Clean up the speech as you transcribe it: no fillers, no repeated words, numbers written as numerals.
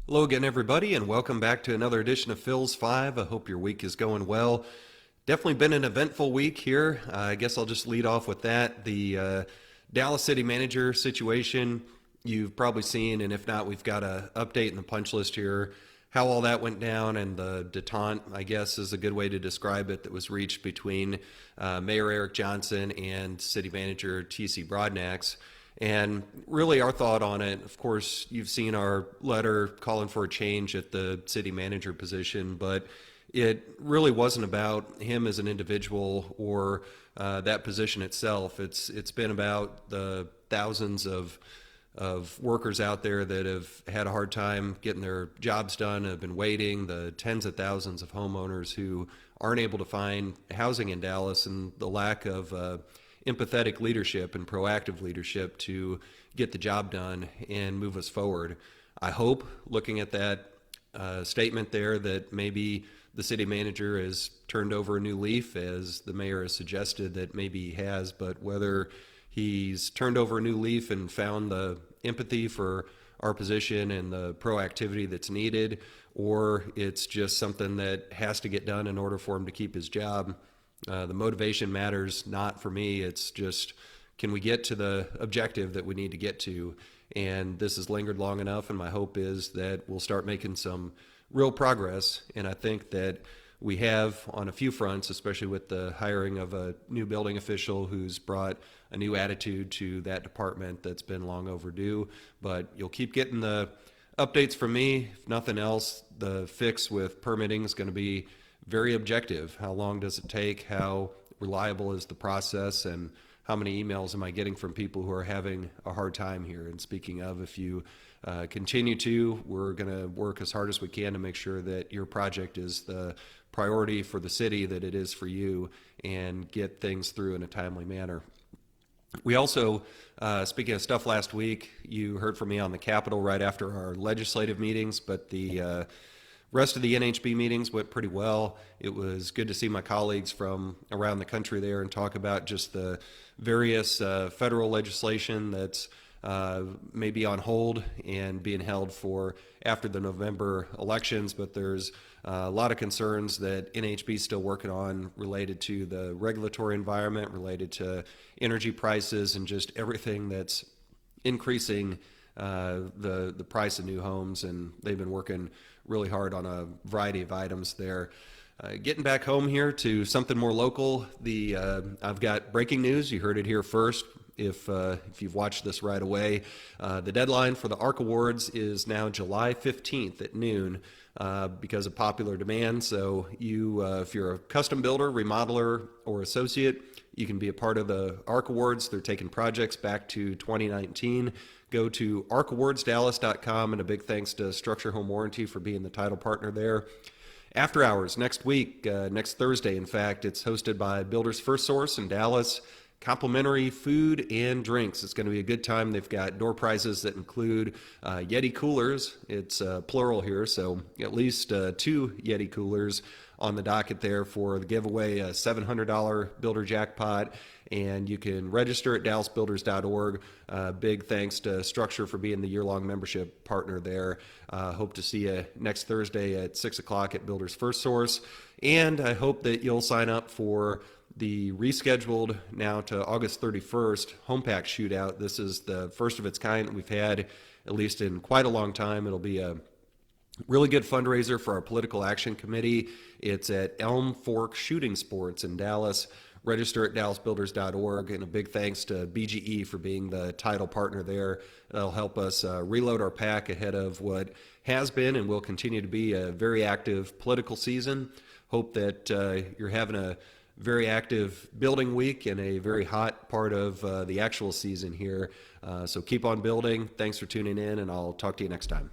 Hello again, everybody, and welcome back to another edition of PhilsPhive. I hope your week is going well. Definitely been an eventful week here. I guess I'll just lead off with that. The Dallas City Manager situation you've probably seen, and if not, we've got an update in the punch list here. How all that went down and the detente, I guess, is a good way to describe it, that was reached between Mayor Eric Johnson and City Manager T.C. Broadnax. And really, our thought on it, of course, you've seen our letter calling for a change at the city manager position, but it really wasn't about him as an individual or that position itself. It's been about the thousands of workers out there that have had a hard time getting their jobs done, have been waiting, the tens of thousands of homeowners who aren't able to find housing in Dallas, and the lack of empathetic leadership and proactive leadership to get the job done and move us forward. I hope, looking at that statement there, that maybe the city manager has turned over a new leaf, as the mayor has suggested that maybe he has, but whether he's turned over a new leaf and found the empathy for our position and the proactivity that's needed, or it's just something that has to get done in order for him to keep his job. The motivation matters not for me. It's just, can we get to the objective that we need to get to? And this has lingered long enough, and my hope is that we'll start making some real progress. And I think that we have on a few fronts, especially with the hiring of a new building official who's brought a new attitude to that department that's been long overdue. But you'll keep getting the updates from me. If nothing else, the fix with permitting is going to be very objective. How long does it take? How reliable is the process? And how many emails am I getting from people who are having a hard time here? And speaking of, if you continue to, we're going to work as hard as we can to make sure that your project is the priority for the city that it is for you, and get things through in a timely manner. We also, speaking of stuff last week, you heard from me on the Capitol right after our legislative meetings, but the rest of the NAHB meetings went pretty well. It was good to see my colleagues from around the country there and talk about just the various federal legislation that's maybe on hold and being held for after the November elections. But there's a lot of concerns that NAHB is still working on related to the regulatory environment, related to energy prices, and just everything that's increasing the price of new homes. And they've been working really hard on a variety of items there. Getting back home here to something more local, I've got breaking news. You heard it here first. If you've watched this right away, the deadline for the ARC Awards is now July 15th at noon because of popular demand. So if you're a custom builder, remodeler, or associate, you can be a part of the ARC Awards. They're taking projects back to 2019. Go to arcawardsdallas.com, and a big thanks to Structure Home Warranty for being the title partner there. After Hours next week, next Thursday, in fact, it's hosted by Builders First Source in Dallas. Complimentary food and drinks. It's going to be a good time. They've got door prizes that include Yeti coolers. It's plural here, so at least 2 Yeti coolers on the docket there for the giveaway, a $700 builder jackpot. And you can register at dallasbuilders.org. Big thanks to Structure for being the year-long membership partner there. Hope to see you next Thursday at 6 o'clock at Builders First Source. And I hope that you'll sign up for the rescheduled now to August 31st HOMEPAC Shootout. This is the first of its kind that we've had, at least in quite a long time. It'll be a really good fundraiser for our political action committee. It's at Elm Fork Shooting Sports in Dallas. Register at dallasbuilders.org, and a big thanks to BGE for being the title partner there. That'll help us reload our pack ahead of what has been and will continue to be a very active political season. Hope that you're having a very active building week and a very hot part of the actual season here. So keep on building. Thanks for tuning in, and I'll talk to you next time.